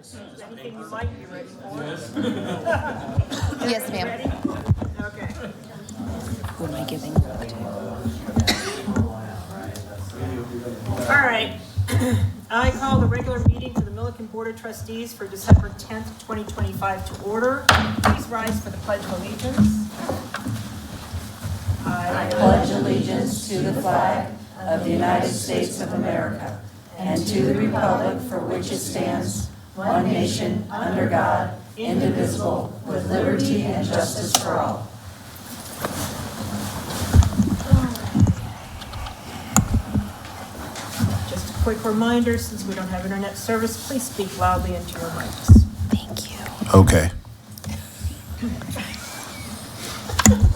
Anything you might be ready for? Yes, ma'am. Ready? Okay. Who am I giving? All right. I call the regular meeting to the Milliken Board of Trustees for December 10th, 2025 to order. Please rise for the Pledge of Allegiance. I pledge allegiance to the flag of the United States of America and to the republic for which it stands, one nation, under God, indivisible, with liberty and justice for all. Just a quick reminder, since we don't have internet service, please speak loudly into your mics. Thank you. Okay.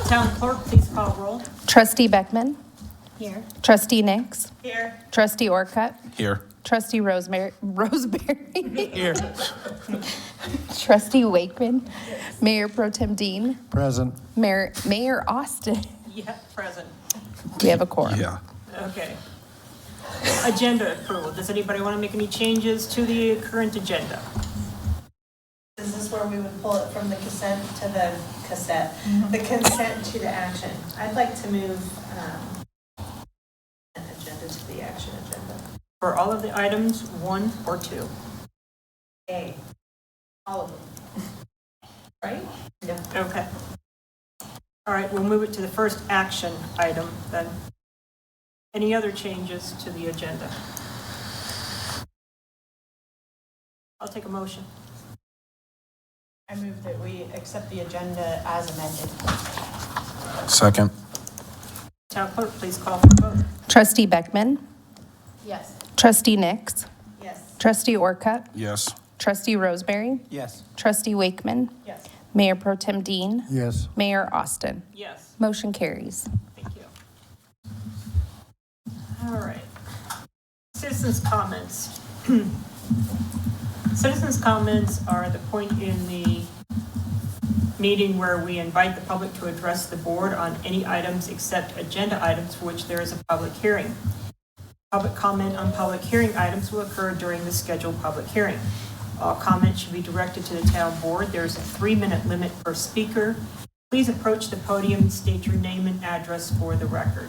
Town clerk, please call roll. Trustee Beckman, Here. Trustee Nix, Here. Trustee Orcutt, Here. Trustee Roseberry, Here. Trustee Wakeman, Mayor Pro Tem Dean, Present. Mayor Austin. Yeah, present. We have a quorum. Yeah. Okay. Agenda approval. Does anybody want to make any changes to the current agenda? Is this where we would pull it from the consent to the the consent to the action? I'd like to move an agenda to the action agenda. For all of the items, 1 or 2? A, all of them. Right? Yeah. Okay. All right, we'll move it to the first action item then. Any other changes to the agenda? I'll take a motion. I move that we accept the agenda as amended. Second. Town clerk, please call for the vote. Trustee Beckman, Yes. Trustee Nix, Yes. Trustee Orcutt, Yes. Trustee Roseberry, Yes. Trustee Wakeman, Yes. Mayor Pro Tem Dean, Yes. Mayor Austin. Yes, Motion carries. thank you. All right. Citizens' comments. Citizens' comments are the point in the meeting where we invite the public to address the board on any items except agenda items for which there is a public hearing. Public comment on public hearing items will occur during the scheduled public hearing. All comments should be directed to the town board. There is a 3-minute limit per speaker. Please approach the podium and state your name and address for the record.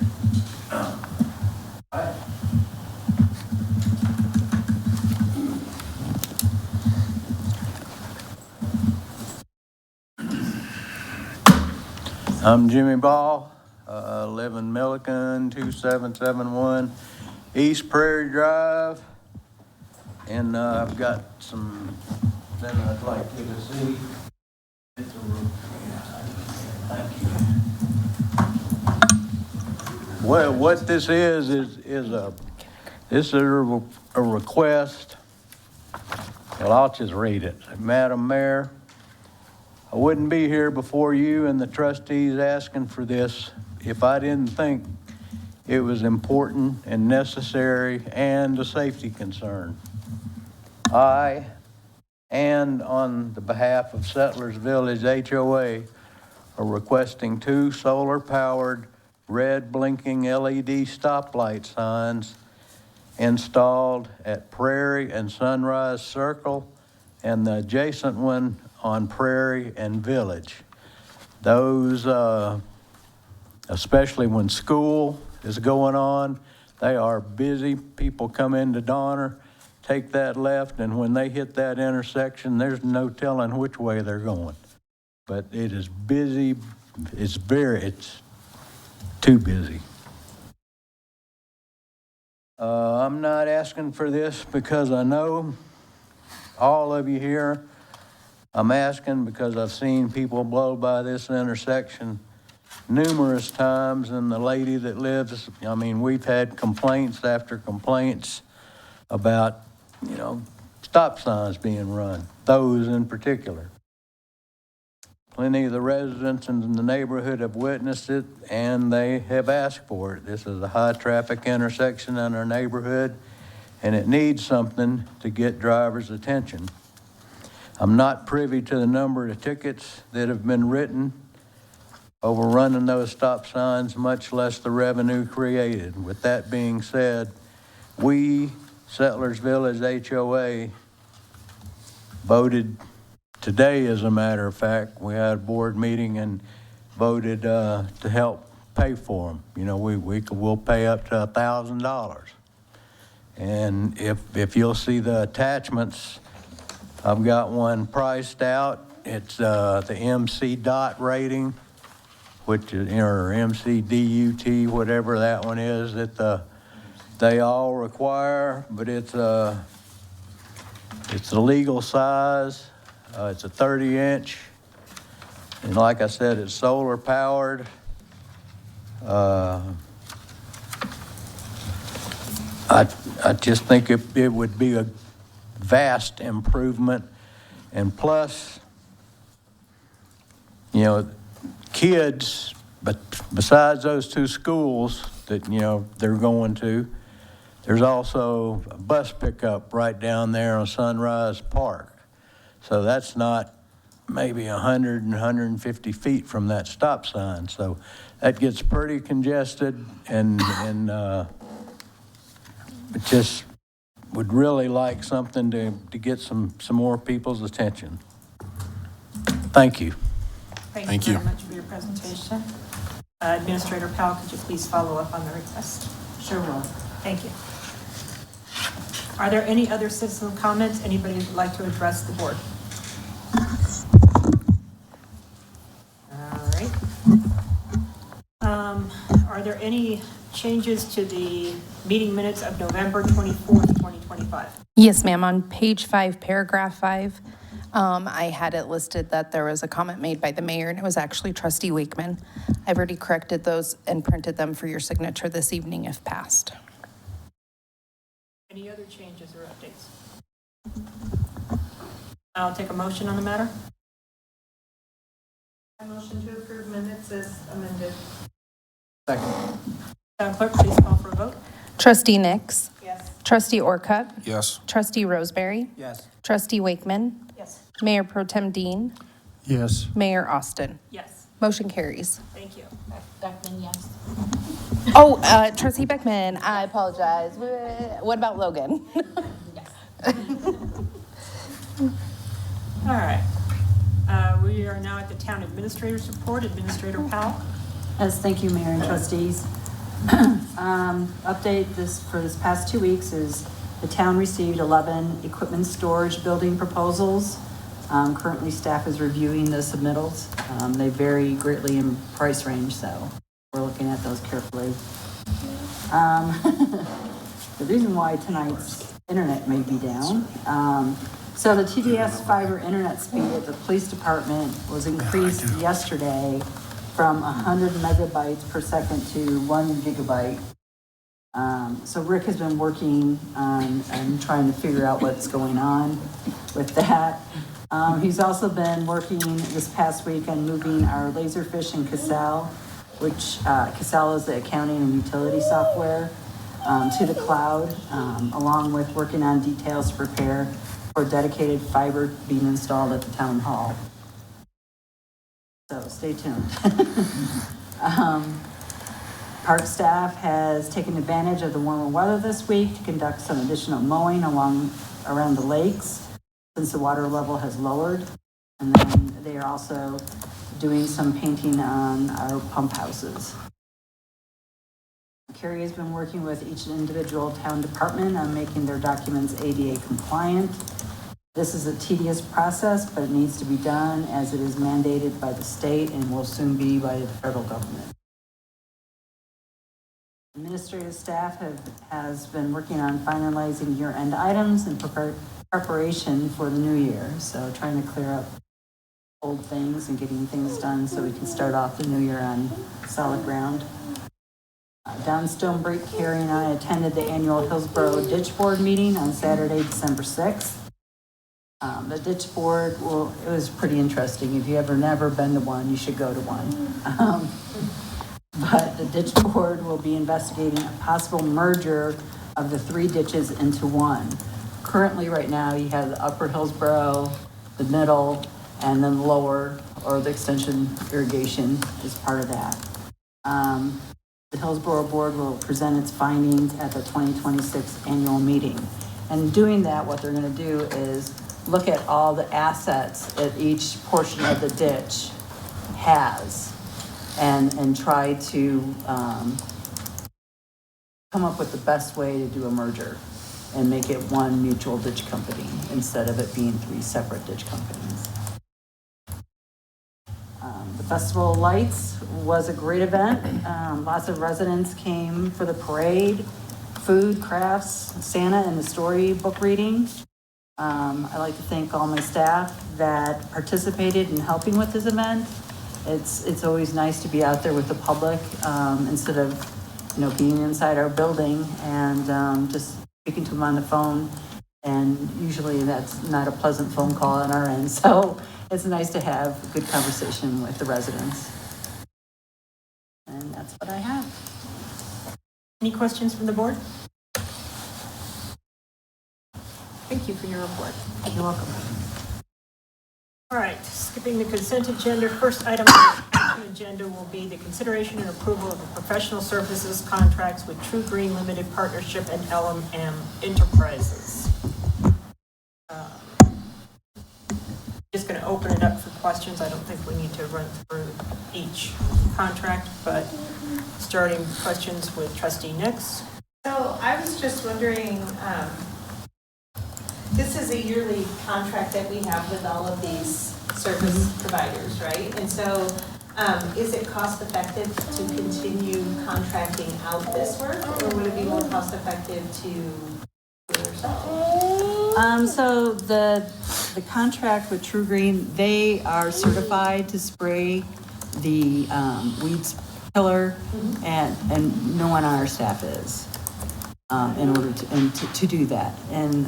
I'm Jimmy Ball, live in Milliken, 2771 East Prairie Drive. And I've got some, then I'd like you to see. Thank you. Well, what this is a request. Well, I'll just read it. Madam Mayor, I wouldn't be here before you and the trustees asking for this if I didn't think it was important and necessary and a safety concern. I, and on the behalf of Settlers Village HOA, are requesting 2 solar-powered red blinking LED stoplight signs installed at Prairie and Sunrise Circle and the adjacent one on Prairie and Village. Those, especially when school is going on, they are busy. People come into Donner, take that left, and when they hit that intersection, there's no telling which way they're going. But it is busy. It's too busy. I'm not asking for this because I know all of you here. I'm asking because I've seen people blow by this intersection numerous times, and the lady that lives, I mean, we've had complaints after complaints about, stop signs being run, those in particular. Plenty of the residents in the neighborhood have witnessed it, and they have asked for it. This is a high-traffic intersection in our neighborhood, and it needs something to get drivers' attention. I'm not privy to the number of tickets that have been written over running those stop signs, much less the revenue created. With that being said, we, Settlers Village HOA, voted today, as a matter of fact, we had a board meeting and voted to help pay for them. You know, we'll pay up to $1,000. And if you'll see the attachments, I've got one priced out. It's the MC dot rating, which is, or MC DUT, whatever that one is, that they all require, but it's the legal size. It's a 30-inch, and like I said, it's solar powered. I just think it would be a vast improvement, and plus, you know, kids, but besides those two schools that, you know, they're going to, there's also a bus pickup right down there on Sunrise Park. So that's not maybe 150 feet from that stop sign. So that gets pretty congested, and it just would really like something to get some more people's attention. Thank you. Thank you very much for your presentation. Administrator Powell, could you please follow up on the request? Sure will. Thank you. Are there any other citizen comments? Anybody would like to address the board? All right. Are there any changes to the meeting minutes of November 24th, 2025? Yes, ma'am. On page 5, paragraph 5, I had it listed that there was a comment made by the mayor, and it was actually Trustee Wakeman. I've already corrected those and printed them for your signature this evening if passed. Any other changes or updates? I'll take a motion on the matter. I motion to approve minutes as amended. Second. Madam Clerk, please call for a vote. Trustee Nix. Yes. Trustee Orcutt. Yes. Trustee Roseberry. Yes. Trustee Wakeman. Yes. Mayor Pro Tem Dean. Yes. Mayor Austin. Yes, Motion carries. thank you. Beckman, yes. Oh, Trustee Beckman, I apologize. What about Logan? All right. We are now at the town administrator's report. Administrator Powell. Yes, thank you, Mayor and trustees. Update for this past 2 weeks is the town received 11 equipment storage building proposals. Currently, staff is reviewing the submittals. They vary greatly in price range, so we're looking at those carefully. The reason why tonight's internet may be down. So the TDS fiber internet speed at the police department was increased yesterday from 100 megabytes per second to 1 gigabyte. So Rick has been working on and trying to figure out what's going on with that. He's also been working this past week on moving our Laserfish and Casal, which Casal is the accounting and utility software, to the cloud, along with working on details to prepare for dedicated fiber being installed at the town hall. So stay tuned. Park staff has taken advantage of the warmer weather this week to conduct some additional mowing around the lakes since the water level has lowered. And then they are also doing some painting on our pump houses. Carrie has been working with each individual town department on making their documents ADA compliant. This is a tedious process, but it needs to be done as it is mandated by the state and will soon be by the federal government. Administrative staff has been working on finalizing year-end items in preparation for the new year. So trying to clear up old things and getting things done so we can start off the new year on solid ground. Down Stone Break, Carrie and I attended the annual Hillsborough Ditch Board meeting on Saturday, December 6th. The ditch board, it was pretty interesting. If you ever never been to one, you should go to one. But the ditch board will be investigating a possible merger of the 3 ditches into one. Currently, right now, you have the upper Hillsborough, the middle, and then lower, or the extension irrigation is part of that. The Hillsborough board will present its findings at the 2026 annual meeting. And doing that, what they're going to do is look at all the assets that each portion of the ditch has and try to come up with the best way to do a merger and make it one mutual ditch company instead of it being three separate ditch companies. The Festival of Lights was a great event. Lots of residents came for the parade, food, crafts, Santa, and the storybook reading. I'd like to thank all my staff that participated in helping with this event. It's always nice to be out there with the public instead of, being inside our building and just speaking to them on the phone. And usually that's not a pleasant phone call on our end. So it's nice to have a good conversation with the residents. And that's what I have. Any questions from the board? Thank you for your report. You're welcome. All right, skipping the consent agenda, first item on the action agenda will be the consideration and approval of the professional services contracts with True Green Limited Partnership and L&M Enterprises. Just going to open it up for questions. I don't think we need to run through each contract, but starting questions with Trustee Nix. So I was just wondering, this is a yearly contract that we have with all of these service providers, right? And so is it cost effective to continue contracting out this work, or would it be more cost effective to do it yourself? So the contract with True Green, they are certified to spray the weeds killer, and no one on our staff is in order to do that. And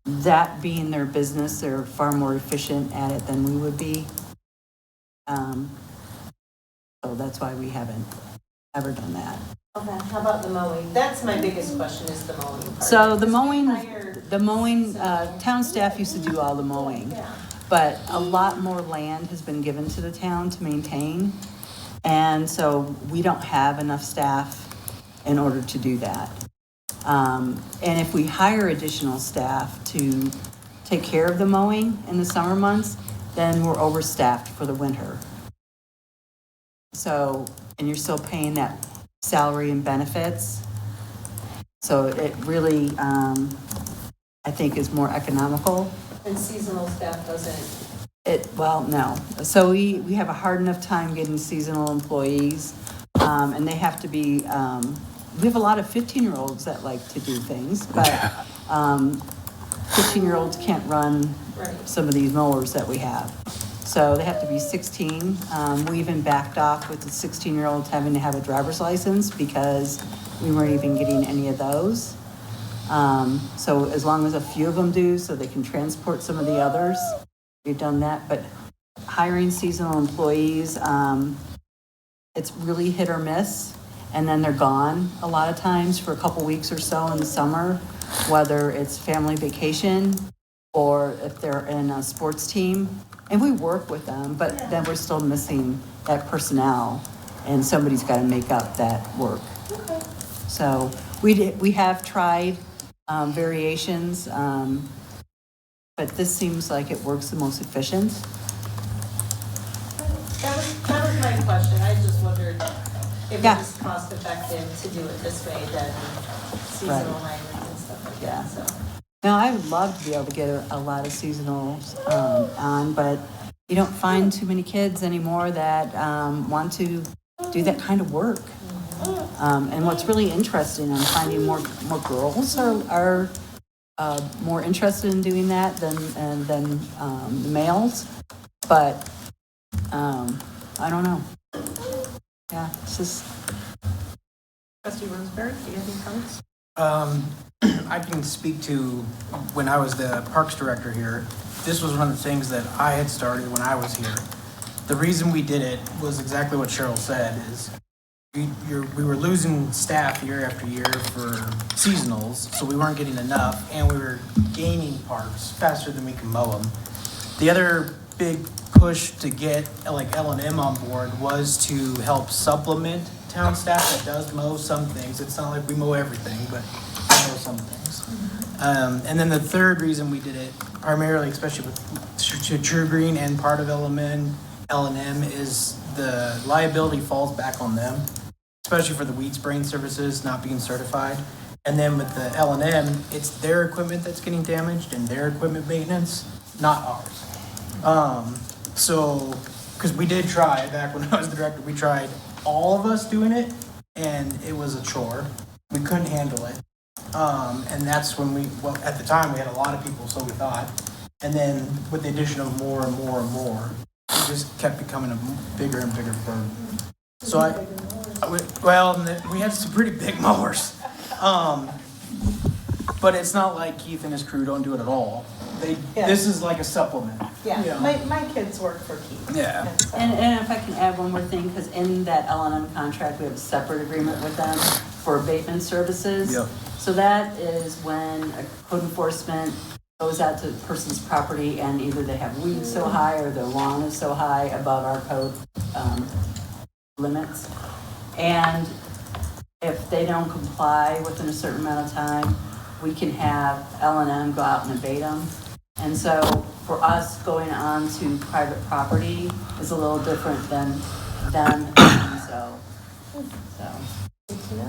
that being their business, they're far more efficient at it than we would be. So that's why we haven't ever done that. Okay, how about the mowing? That's my biggest question, is the mowing part. So the Because we mowing, hired- town staff used to do all the mowing. Yeah. But a lot more land has been given to the town to maintain. And so we don't have enough staff in order to do that. And if we hire additional staff to take care of the mowing in the summer months, then we're overstaffed for the winter. So, and you're still paying that salary and benefits. So it really, I think, is more economical. And seasonal staff doesn't. Well, no. So we have a hard enough time getting seasonal employees, and they have to be, we have a lot of 15-year-olds that like to do things, but 15-year-olds can't run some of these mowers that we have. So they have to be 16. We even backed off with the 16-year-olds having to have a driver's license because we weren't even getting any of those. So as long as a few of them do, so they can transport some of the others, we've done that. But hiring seasonal employees, it's really hit or miss. And then they're gone a lot of times for a couple weeks or so in the summer, whether it's family vacation or if they're in a sports team. And we work with them, but then we're still missing that personnel, and somebody's got to make up that work. Okay. So we have tried variations, but this seems like it works the most efficient. That was my question. I just wondered if it Yeah. was cost effective to do it this way than seasonal hiring and stuff like Yeah. that, so. Now, I would love to be able to get a lot of seasonals on, but you don't find too many kids anymore that want to do that kind of work. And what's really interesting, I'm finding more girls are more interested in doing that than the males. But I don't know. Yeah, it's just. Trustee Roseberry, do you have any comments? I can speak to when I was the Parks Director here. This was one of the things that I had started when I was here. The reason we did it was exactly what Cheryl said, is we were losing staff year after year for seasonals, so we weren't getting enough, and we were gaining parks faster than we can mow them. The other big push to get like L&M on board was to help supplement town staff that does mow some things. It's not like we mow everything, but we mow some things. And then the third reason we did it, primarily, especially with True Green and part of L&M, is the liability falls back on them, especially for the weed spraying services not being certified. And then with the L&M, it's their equipment that's getting damaged and their equipment maintenance, not ours. So, because we did try, back when I was the director, we tried all of us doing it, and it was a chore. We couldn't handle it. And that's when at the time, we had a lot of people, so we thought. And then with the addition of more and more and more, it just kept becoming a bigger and bigger burden. So we have some pretty big mowers. But it's not like Keith and his crew don't do it at all. This is like a supplement. Yeah, you know? my kids work for Keith. Yeah. so- And if I can add one more thing, because in that L&M contract, we have a separate agreement with them for abatement services. Yep. So that is when a code enforcement goes out to the person's property and either they have weeds so high or their lawn is so high above our code limits. And if they don't comply within a certain amount of time, we can have L&M go out and abate them. And so for us, going on to private property is a little different than them.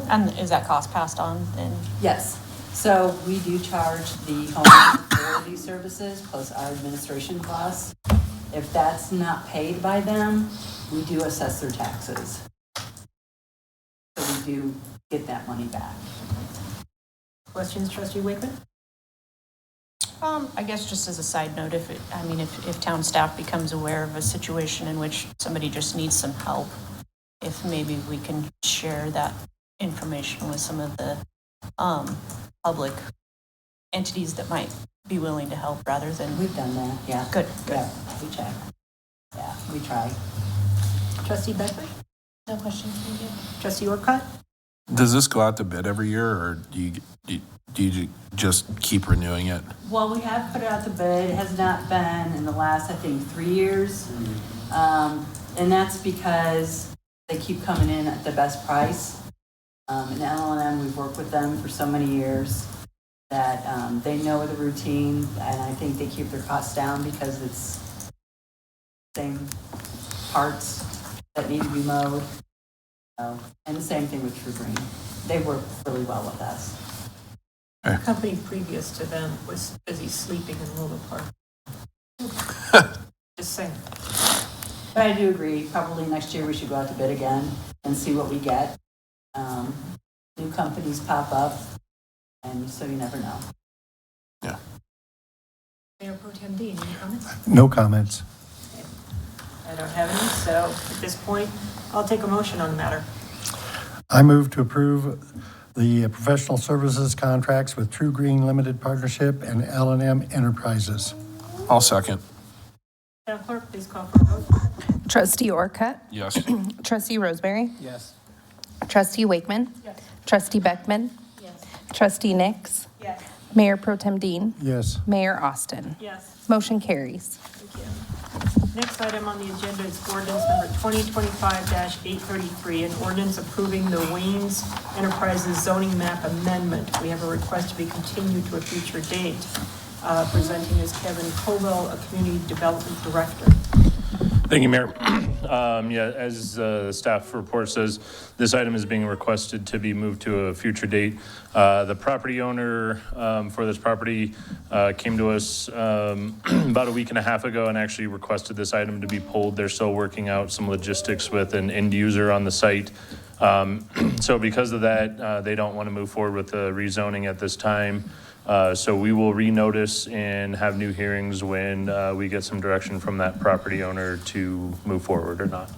And is that cost passed on then? Yes, so we do charge the homeowner for these services plus our administration costs. If that's not paid by them, we do assess their taxes. So we do get that money back. Questions, trustee Wakeman? I guess just as a side note, if town staff becomes aware of a situation in which somebody just needs some help, if maybe we can share that information with some of the public entities that might be willing to help rather than. We've done that, yeah. Good. Yeah, we check. Yeah, we try. Trustee Beckman? No questions from you? Trustee Orcutt? Does this go out to bid every year, or do you just keep renewing it? Well, we have put it out to bid. It has not been in the last, I think, 3 years. And that's because they keep coming in at the best price. And L&M, we've worked with them for so many years that they know the routine, and I think they keep their costs down because it's same parts that need to be mowed. And the same thing with True Green. They work really well with us. The company previous to them was busy sleeping in Luna Park. Just saying. But I do agree, probably next year we should go out to bid again and see what we get. New companies pop up, and so you never know. Yeah. Mayor Pro Tem Dean, any comments? No comments. I don't have any, so at this point, I'll take a motion on the matter. I move to approve the professional services contracts with True Green Limited Partnership and L&M Enterprises. I'll second. Madam Clerk, please call for a vote. Trustee Orcutt? Yes. Trustee Rosemary? Yes. Trustee Wakeman? Yes. Trustee Beckman? Yes. Trustee Nix? Yes. Mayor Pro Tem Dean? Yes. Mayor Austin? Yes. Motion carries. Thank you. Next item on the agenda is ordinance number 2025-833, an ordinance approving the Waynes Enterprises zoning map amendment. We have a request to be continued to a future date. Presenting is Kevin Colville, a community development director. Thank you, Mayor. As the staff report says, this item is being requested to be moved to a future date. The property owner for this property came to us about a week and a half ago and actually requested this item to be pulled. They're still working out some logistics with an end user on the site. So because of that, they don't want to move forward with the rezoning at this time. So we will renotice and have new hearings when we get some direction from that property owner to move forward or not.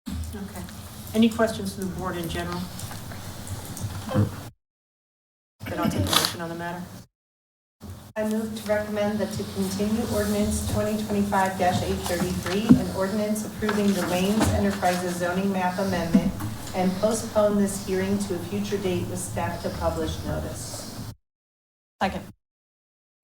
Okay. Any questions from the board in general? Then I'll take a motion on the matter. I move to recommend that to continue ordinance 2025-833, an ordinance approving the Waynes Enterprises zoning map amendment, and postpone this hearing to a future date with staff to publish notice. Second.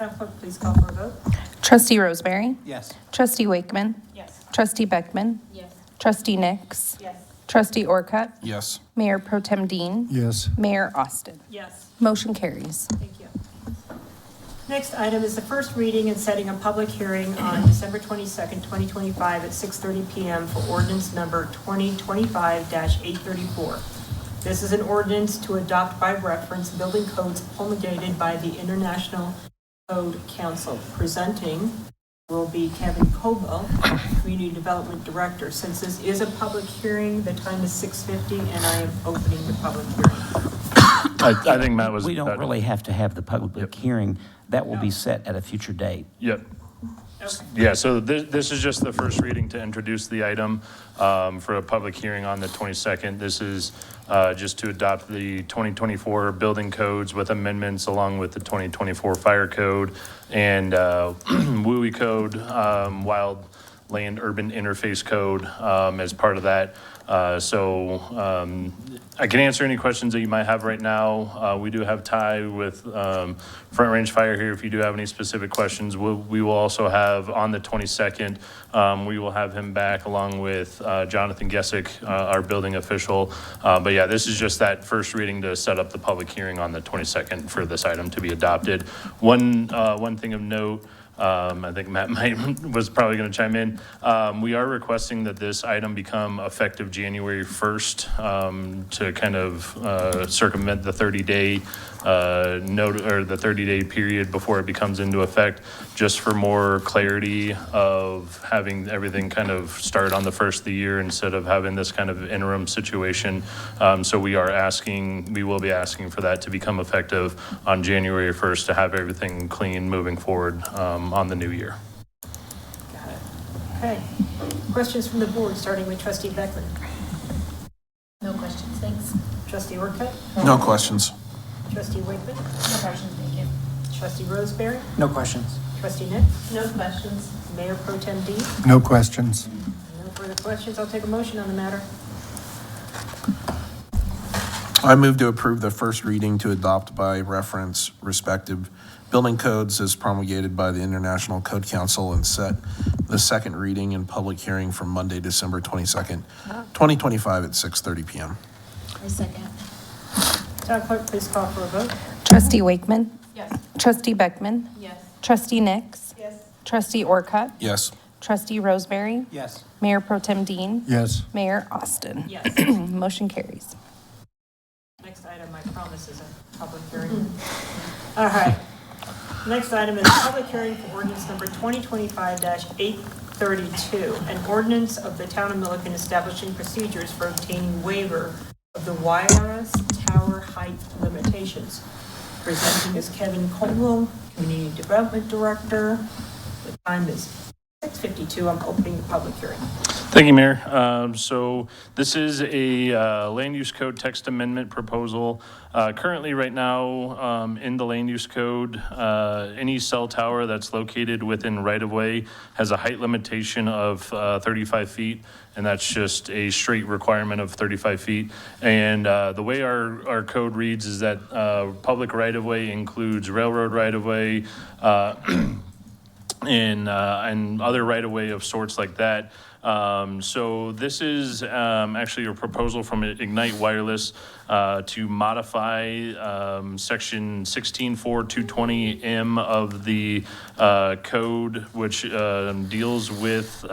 Madam Clerk, please call for a vote. Trustee Rosemary? Yes. Trustee Wakeman? Yes. Trustee Beckman? Yes. Trustee Nix? Yes. Trustee Orcutt? Yes. Mayor Pro Tem Dean? Yes. Mayor Austin? Yes. Motion carries. Thank you. Next item is the first reading and setting a public hearing on December 22nd, 2025 at 6:30 PM for ordinance number 2025-834. This is an ordinance to adopt by reference building codes promulgated by the International Code Council. Presenting will be Kevin Coble, Community Development Director. Since this is a public hearing, the time is 6:50 and I am opening the public hearing. I think Matt was. We don't really have to have the public hearing. That will be set at a future date. Yep. Okay. Yeah, so this is just the first reading to introduce the item for a public hearing on the 22nd. This is just to adopt the 2024 building codes with amendments along with the 2024 fire code and WUI code, wild land urban interface code as part of that. So I can answer any questions that you might have right now. We do have Ty with Front Range Fire here if you do have any specific questions. We will also have on the 22nd, we will have him back along with Jonathan Gessick, our building official. But yeah, this is just that first reading to set up the public hearing on the 22nd for this item to be adopted. One thing of note, I think Matt was probably going to chime in. We are requesting that this item become effective January 1st to kind of circumvent the 30-day note or the 30-day period before it becomes into effect, just for more clarity of having everything kind of start on the first of the year instead of having this kind of interim situation. So we will be asking for that to become effective on January 1st to have everything clean moving forward on the new year. Got it. Okay. Questions from the board, starting with Trustee Beckman. No questions, thanks. Trustee Orcutt? No questions. Trustee Wakeman? No questions, thank you. Trustee Roseberry? No questions. Trustee Nix? No questions. Mayor Pro Tem Dean? No questions. No further questions. I'll take a motion on the matter. I move to approve the first reading to adopt by reference respective building codes as promulgated by the International Code Council and set the second reading and public hearing for Monday, December 22nd, 2025 at 6:30 PM. I second. Town clerk, please call for a vote. Trustee Wakeman. Yes. Trustee Beckman. Yes. Trustee Nix. Yes. Trustee Orcutt. Yes. Trustee Roseberry. Yes. Mayor Pro Tem Dean. Yes. Mayor Austin. Yes. Motion carries. Next item, I promise, is a public hearing. All right. Next item is a public hearing for ordinance number 2025-832, an ordinance of the town of Milliken establishing procedures for obtaining waiver of the wireless tower height limitations. Presenting is Kevin Colwell, Community Development Director. The time is 6:52. I'm opening the public hearing. Thank you, Mayor. So this is a land use code text amendment proposal. Currently, right now, in the land use code, any cell tower that's located within right-of-way has a height limitation of 35 feet, and that's just a straight requirement of 35 feet. And the way our code reads is that public right-of-way includes railroad right-of-way, and other right-of-way of sorts like that. So this is actually a proposal from Ignite Wireless to modify section 16.4.220M of the code, which deals with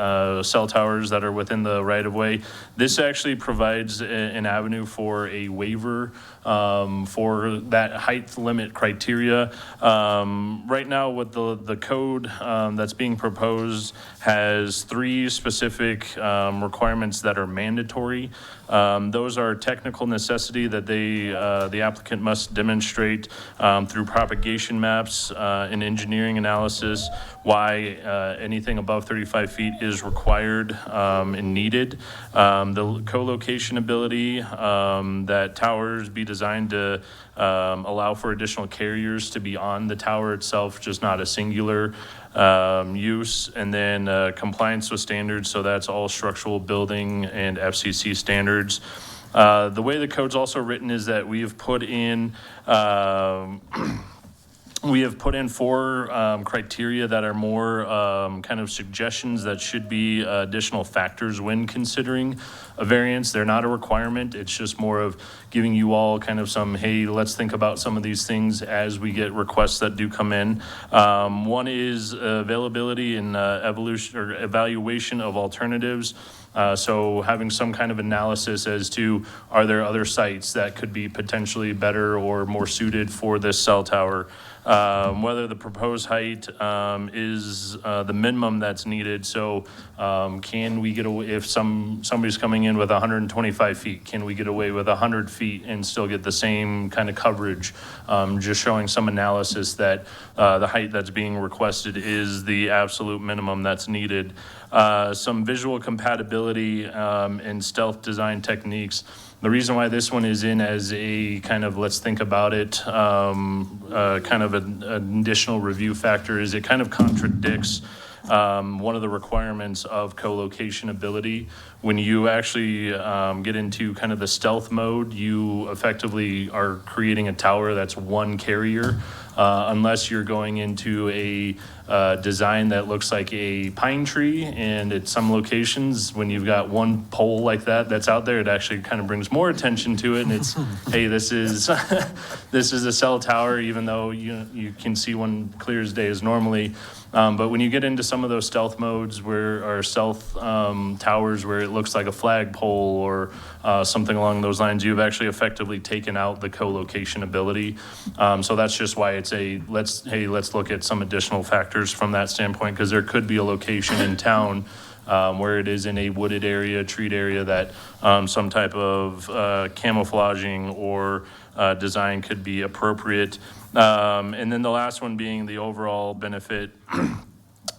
cell towers that are within the right-of-way. This actually provides an avenue for a waiver for that height limit criteria. Right now, what the code that's being proposed has three specific requirements that are mandatory. Those are technical necessity that the applicant must demonstrate through propagation maps and engineering analysis why anything above 35 feet is required and needed. The co-location ability, that towers be designed to allow for additional carriers to be on the tower itself, just not a singular use, and then compliance with standards, so that's all structural building and FCC standards. The way the code's also written is that we have put in We have put in 4 criteria that are more kind of suggestions that should be additional factors when considering a variance. They're not a requirement. It's just more of giving you all kind of some, hey, let's think about some of these things as we get requests that do come in. One is availability and evolution or evaluation of alternatives. So having some kind of analysis as to, are there other sites that could be potentially better or more suited for this cell tower? Whether the proposed height is the minimum that's needed. So can we get away, if somebody's coming in with 125 feet, can we get away with 100 feet and still get the same kind of coverage? Just showing some analysis that the height that's being requested is the absolute minimum that's needed. Some visual compatibility and stealth design techniques. The reason why this one is in as a kind of, let's think about it, kind of an additional review factor is it kind of contradicts one of the requirements of co-location ability. When you actually get into kind of the stealth mode, you effectively are creating a tower that's one carrier, unless you're going into a design that looks like a pine tree. And at some locations, when you've got one pole like that that's out there, it actually kind of brings more attention to it. And it's, hey, this is this is a cell tower, even though you can see one clear as day as normally. But when you get into some of those stealth modes or stealth towers where it looks like a flagpole or something along those lines, you've actually effectively taken out the co-location ability. So that's just why it's let's look at some additional factors from that standpoint, because there could be a location in town where it is in a wooded area, treed area that some type of camouflaging or design could be appropriate. And then the last one being the overall benefit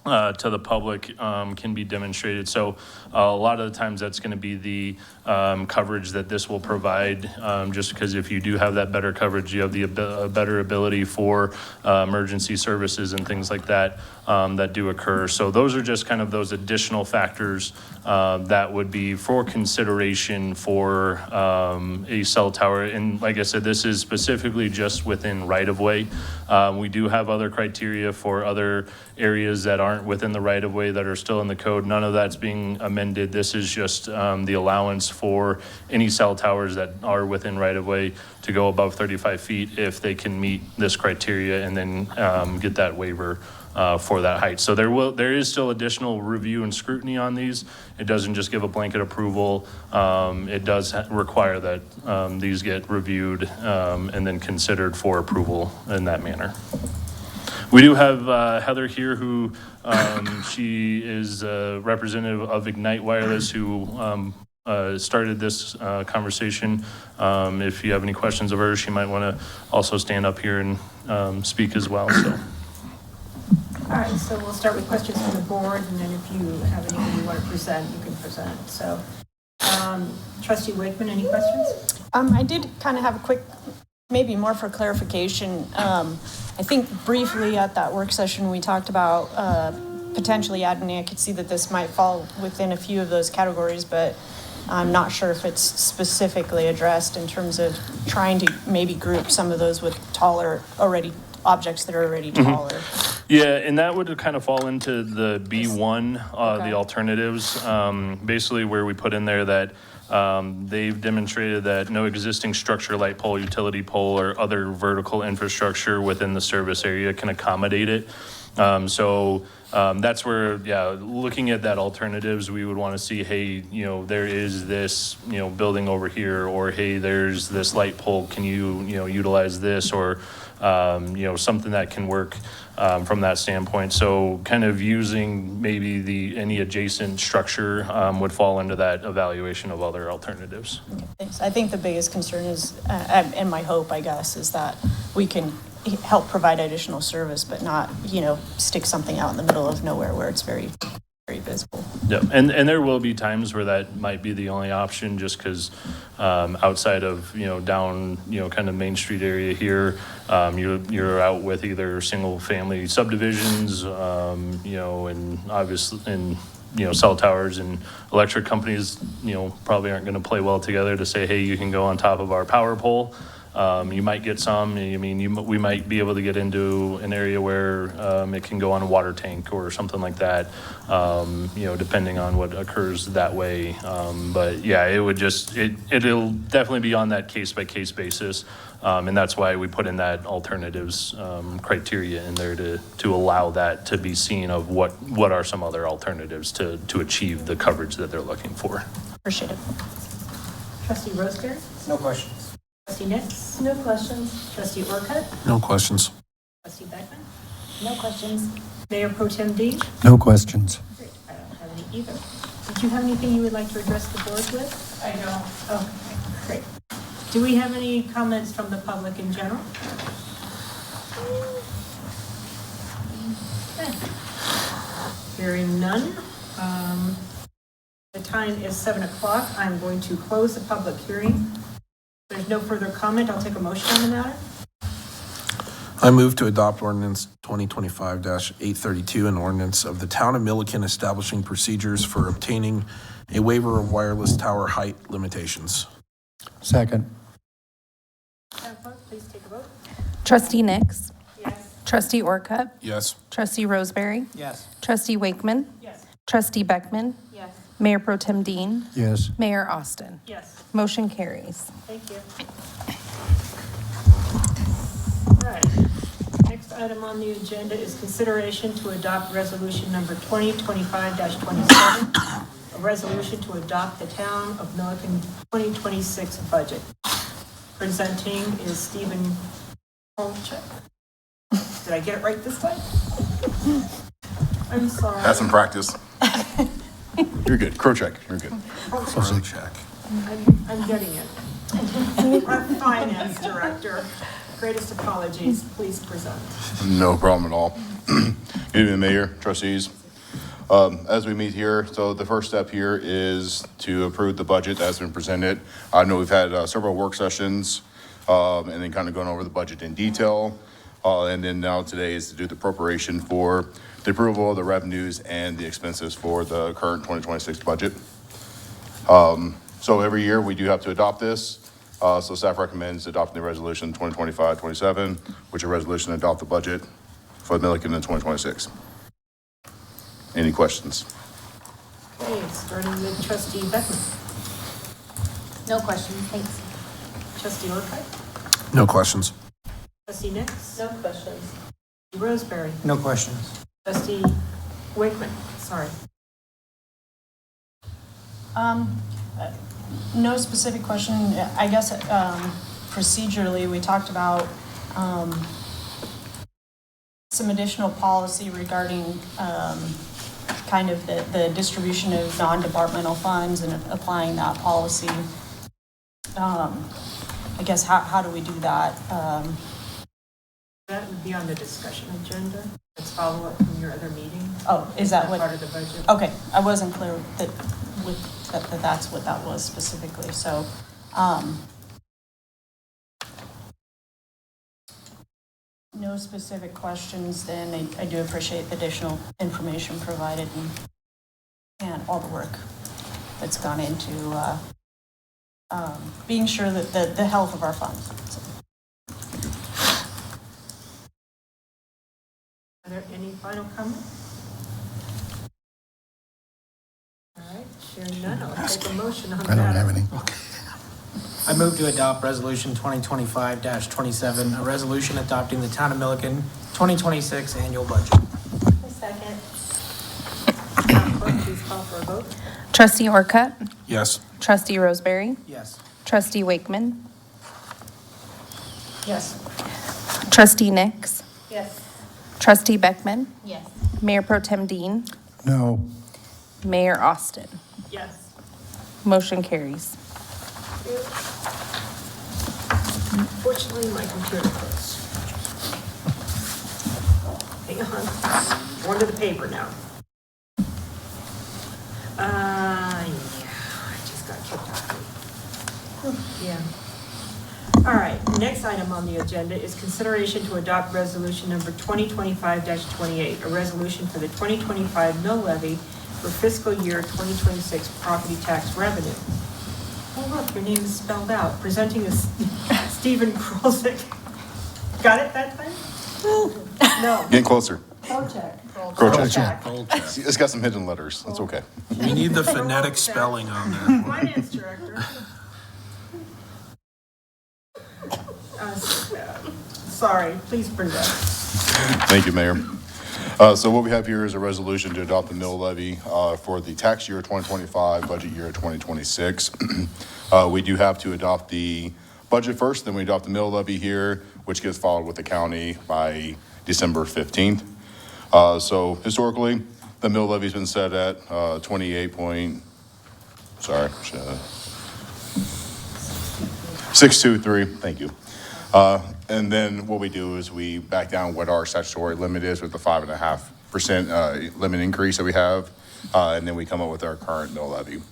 to the public can be demonstrated. So a lot of the times that's going to be the coverage that this will provide, just because if you do have that better coverage, you have the better ability for emergency services and things like that that do occur. So those are just kind of those additional factors that would be for consideration for a cell tower. And like I said, this is specifically just within right-of-way. We do have other criteria for other areas that aren't within the right-of-way that are still in the code. None of that's being amended. This is just the allowance for any cell towers that are within right-of-way to go above 35 feet if they can meet this criteria and then get that waiver for that height. So there is still additional review and scrutiny on these. It doesn't just give a blanket approval. It does require that these get reviewed and then considered for approval in that manner. We do have Heather here, who she is a representative of Ignite Wireless, who started this conversation. If you have any questions of her, she might want to also stand up here and speak as well. So. All right, so we'll start with questions from the board, and then if you have anything you want to present, you can present. So, Trustee Wakeman, any questions? I did kind of have a quick, maybe more for clarification. I think briefly at that work session, we talked about potentially adding, I could see that this might fall within a few of those categories, but I'm not sure if it's specifically addressed in terms of trying to maybe group some of those with taller, objects that are already taller. Yeah, and that would kind of fall into the B1, Okay. the alternatives, basically where we put in there that they've demonstrated that no existing structure, light pole, utility pole, or other vertical infrastructure within the service area can accommodate it. So that's where, looking at that alternatives, we would want to see, hey, there is this, building over here, or hey, there's this light pole. Can you, utilize this, or something that can work from that standpoint. So kind of using maybe any adjacent structure would fall into that evaluation of other alternatives. Okay, thanks. I think the biggest concern is, and my hope, I guess, is that we can help provide additional service, but not, stick something out in the middle of nowhere where it's very, very visible. Yeah, and there will be times where that might be the only option, just because outside of, down, kind of Main Street area here, you're out with either single family subdivisions, and obviously, and, cell towers and electric companies, probably aren't going to play well together to say, hey, you can go on top of our power pole. You might get some, I mean, we might be able to get into an area where it can go on a water tank or something like that, depending on what occurs that way. But yeah, it'll definitely be on that case-by-case basis. And that's why we put in that alternatives criteria in there to allow that to be seen of what are some other alternatives to achieve the coverage that they're looking for. Appreciate it. Trustee Roseberry? No questions. Trustee Nix? No questions. Trustee Orcutt? No questions. Trustee Beckman? No questions. Mayor Pro Tem Dean? No questions. Great, I don't have any either. Did you have anything you would like to address the board with? I don't. Okay, great. Do we have any comments from the public in general? Okay. Hearing none. The time is 7 o'clock. I'm going to close the public hearing. If there's no further comment, I'll take a motion on the matter. I move to adopt ordinance 2025-832, an ordinance of the town of Milliken establishing procedures for obtaining a waiver of wireless tower height limitations. Second. Madam Clerk, please take a vote. Trustee Nix. Yes. Trustee Orcutt. Yes. Trustee Roseberry. Yes. Trustee Wakeman. Yes. Trustee Beckman. Yes. Mayor Pro Tem Dean. Yes. Mayor Austin. Yes. Motion carries. Thank you. All right. Next item on the agenda is consideration to adopt resolution number 2025-27, a resolution to adopt the town of Milliken 2026 budget. Presenting is Stephen Holchuk. Did I get it right this time? I'm sorry. Had some practice. You're good. Crow check. You're good. Check. I'm getting it. Our finance director, greatest apologies, please present. No problem at all. Good evening, Mayor, trustees. As we meet here, so the first step here is to approve the budget that's been presented. I know we've had several work sessions and then kind of going over the budget in detail. And then now today is to do the appropriation for the approval of the revenues and the expenses for the current 2026 budget. So every year we do have to adopt this. So staff recommends adopting the resolution 2025-27, which is a resolution to adopt the budget for Milliken in 2026. Any questions? Okay, starting with trustee Beckman. No questions, thanks. Trustee Orcutt? No questions. Trustee Nix? No questions. Trustee Roseberry? No questions. Trustee Wakeman, sorry. No specific question. I guess procedurally, we talked about some additional policy regarding kind of the distribution of non-departmental funds and applying that policy. I guess how do we do that? That would be on the discussion agenda. Let's follow up from your other meeting. Oh, is that what? Part of the budget. Okay, I wasn't clear that that's what that was specifically, so. No specific questions, then I do appreciate the additional information provided and all the work that's gone into being sure that the health of our funds. So. Are there any final comments? All right, sharing none, I'll take a motion on that. I don't have any. I move to adopt resolution 2025-27, a resolution adopting the town of Milliken 2026 annual budget. Second. Madam Clerk, please call for a vote. Trustee Orcutt. Yes. Trustee Roseberry. Yes. Trustee Wakeman. Yes. Trustee Nix. Yes. Trustee Beckman. Yes. Mayor Pro Tem Dean. No. Mayor Austin. Yes. Motion carries. Unfortunately, my computer froze. Hang on, going to the paper now. Yeah, I just got kicked off. Yeah. All right, next item on the agenda is consideration to adopt resolution number 2025-28, a resolution for the 2025 mill levy for fiscal year 2026 property tax revenue. Oh, look, your name is spelled out. Presenting is Stephen Krolczyk. Got it that time? No. Getting closer. Project. Crochet. See, it's got some hidden letters. That's okay. We need the phonetic spelling on there. Finance Director. Sorry, please bring that. Thank you, Mayor. So what we have here is a resolution to adopt the mill levy for the tax year 2025, budget year 2026. We do have to adopt the budget first, then we adopt the mill levy here, which gets filed with the county by December 15th. So historically, the mill levy's been set at 623, thank you. And then what we do is we back down what our statutory limit is with the 5.5% limit increase that we have, and then we come up with our current mill levy.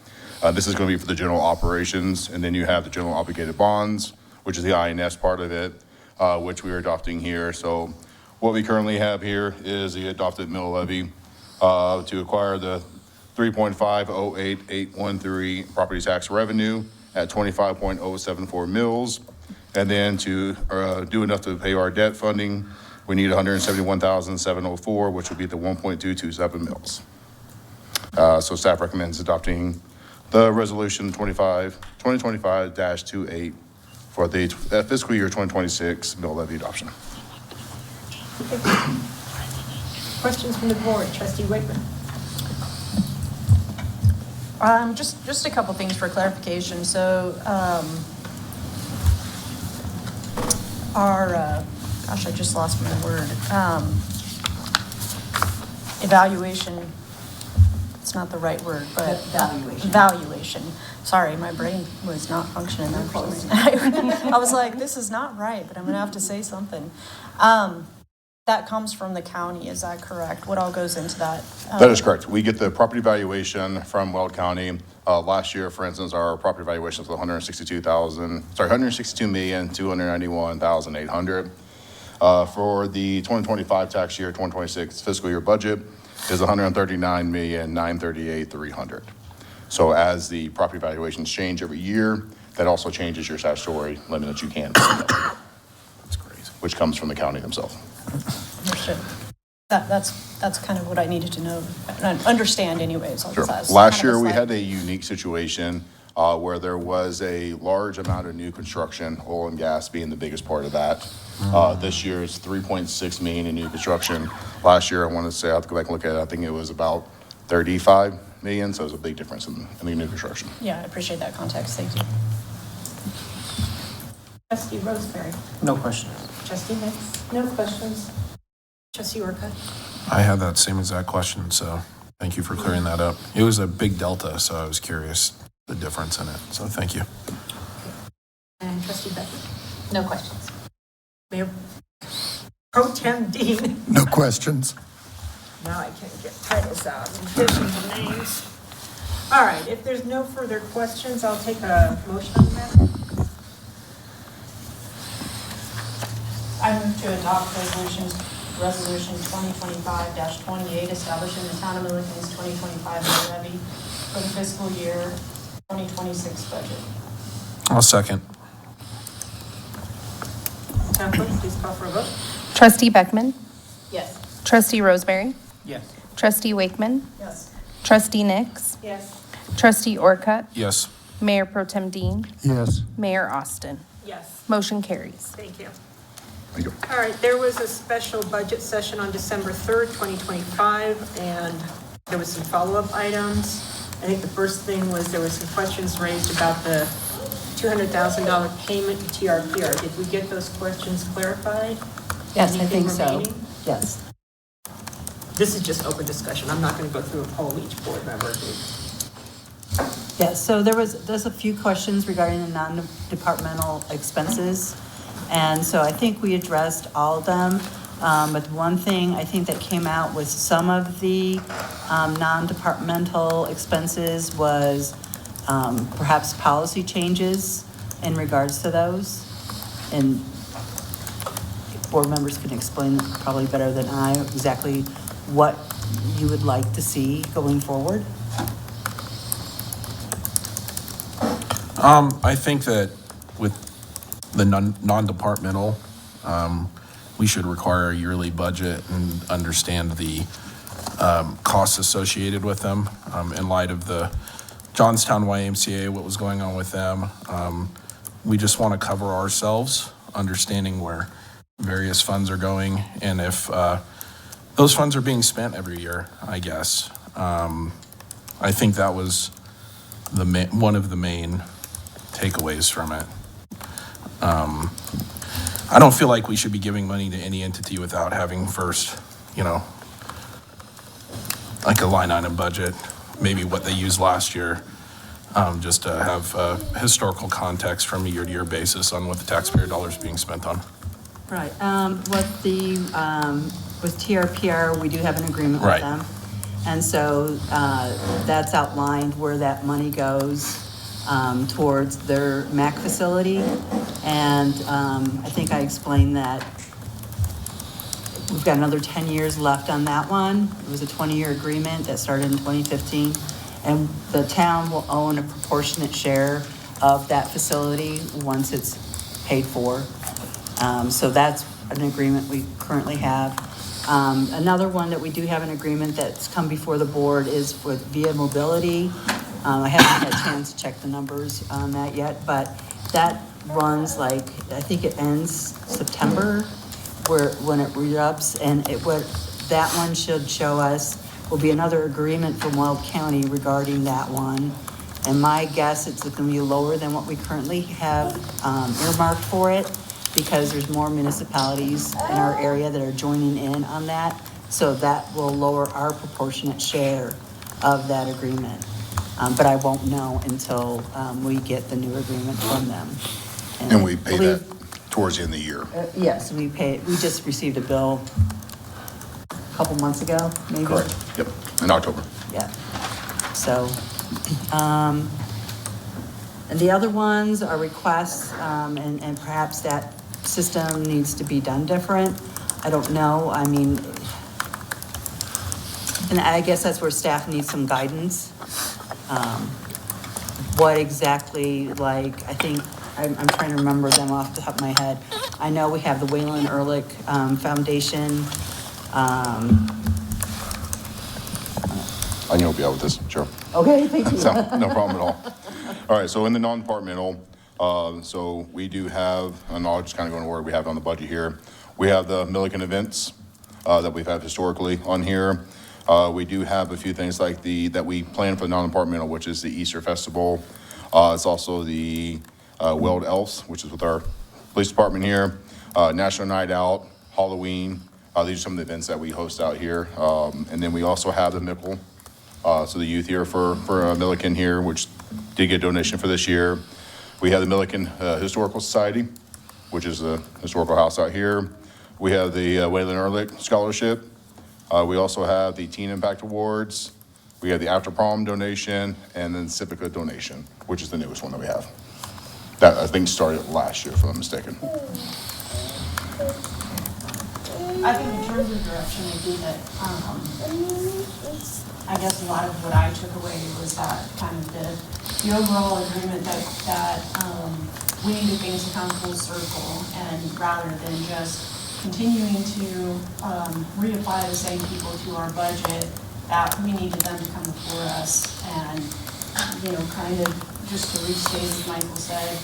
This is going to be for the general operations, and then you have the general obligated bonds, which is the INS part of it, which we are adopting here. So what we currently have here is the adopted mill levy to acquire the 3.508813 property tax revenue at 25.074 mils. And then to do enough to pay our debt funding, we need 171,704, which would be the 1.227 mils. So staff recommends adopting the resolution 2025-28 for the fiscal year 2026 mill levy adoption. Questions from the board? Trustee Wakeman. Just a couple things for clarification. So, gosh, I just lost my word. Evaluation, it's not the right word, but. Valuation. Sorry, my brain was not functioning there for some reason. I was like, this is not right, but I'm gonna have to say something. That comes from the county, is that correct? What all goes into that? That is correct. We get the property valuation from Weld County. Last year, for instance, our property valuation was $162,291,800. For the 2025 tax year, 2026 fiscal year budget is $139,938,300. So as the property valuations change every year, that also changes your statutory limit that you can. That's crazy. Which comes from the county themselves. Understood. That's kind of what I needed to know, understand anyways. Sure. Last year, we had a unique situation where there was a large amount of new construction, oil and gas being the biggest part of that. This year is 3.6 million in new construction. Last year, I want to say, I have to go back and look at it, I think it was about 35 million, so there's a big difference in the new construction. Yeah, I appreciate that context, thank you. Trustee Roseberry. No questions. Trustee Hicks. No questions. Trustee Orcutt. I had that same exact question, so thank you for clearing that up. It was a big delta, so I was curious the difference in it, so thank you. And Trustee Becker. No questions. Mayor Pro Tem Dean. No questions. Now I can't get titles out and additions and names. All right, if there's no further questions, I'll take a motion on that. I move to adopt resolution 2025-28, establishing the town of Milliken's 2025 mill levy for the fiscal year 2026 budget. I'll second. Town clerk, please call for a vote. Trustee Beckman? Yes. Trustee Roseberry? Yes. Trustee Wakeman? Yes. Trustee Nix? Yes. Trustee Orcutt? Yes. Mayor Pro Tem Dean? Yes. Mayor Austin? Yes. Motion carries. Thank you. Thank you. All right, there was a special budget session on December 3rd, 2025, and there was some follow-up items. I think the first thing was there was some questions raised about the $200,000 payment to TRPR. Did we get those questions clarified? Yes, I Anything think so. remaining? Yes. This is just open discussion. I'm not going to go through a poll each board member. Yes, so there's a few questions regarding the non-departmental expenses. And so I think we addressed all of them. But one thing I think that came out with some of the non-departmental expenses was perhaps policy changes in regards to those. And board members can explain probably better than I exactly what you would like to see going forward. I think that with the non-departmental, we should require a yearly budget and understand the costs associated with them in light of the Johnstown YMCA, what was going on with them. We just want to cover ourselves, understanding where various funds are going, and if those funds are being spent every year, I guess. I think that was one of the main takeaways from it. I don't feel like we should be giving money to any entity without having first, like a line item budget, maybe what they used last year, just to have historical context from a year-to-year basis on what the taxpayer dollars being spent on. Right. With TRPR, we do have an agreement with Right. them. And so that's outlined where that money goes towards their MAC facility. And I think I explained that we've got another 10 years left on that one. It was a 20-year agreement that started in 2015. And the town will own a proportionate share of that facility once it's paid for. So that's an agreement we currently have. Another one that we do have an agreement that's come before the board is with Via Mobility. I haven't had a chance to check the numbers on that yet, but that runs I think it ends September when it re-ups, and that one should show us, will be another agreement from Weld County regarding that one. And my guess, it's going to be lower than what we currently have earmarked for it, because there's more municipalities in our area that are joining in on that. So that will lower our proportionate share of that agreement. But I won't know until we get the new agreement from them. And we pay that towards the end of the year. Yes, we just received a bill a couple months ago, maybe. Correct. Yep, in October. Yeah. So, and the other ones are requests, and perhaps that system needs to be done different. I don't know. I mean, and I guess that's where staff needs some guidance. What exactly, I think, I'm trying to remember them off the top of my head. I know we have the Wayland Ehrlich Foundation. I can help you out with this, sure. Okay, thank you. No problem at all. All right, so in the non-departmental, so we do have, and I'll just kind of go in order we have on the budget here. We have the Milliken events that we've had historically on here. We do have a few things like that we plan for the non-departmental, which is the Easter Festival. It's also the Weld Elves, which is with our police department here. National Night Out, Halloween. These are some of the events that we host out here. And then we also have the Mickle, so the youth here for Milliken here, which did get a donation for this year. We have the Milliken Historical Society, which is a historical house out here. We have the Wayland Ehrlich Scholarship. We also have the Teen Impact Awards. We have the After Prom donation, and then Civica donation, which is the newest one that we have. That, I think, started last year, if I'm not mistaken. I think in terms of direction, I think that, I guess a lot of what I took away was that kind of the overall agreement that we need to things to come full circle, and rather than just continuing to reapply the same people to our budget, that we needed them to come before us and, kind of just to restate, as Michael said,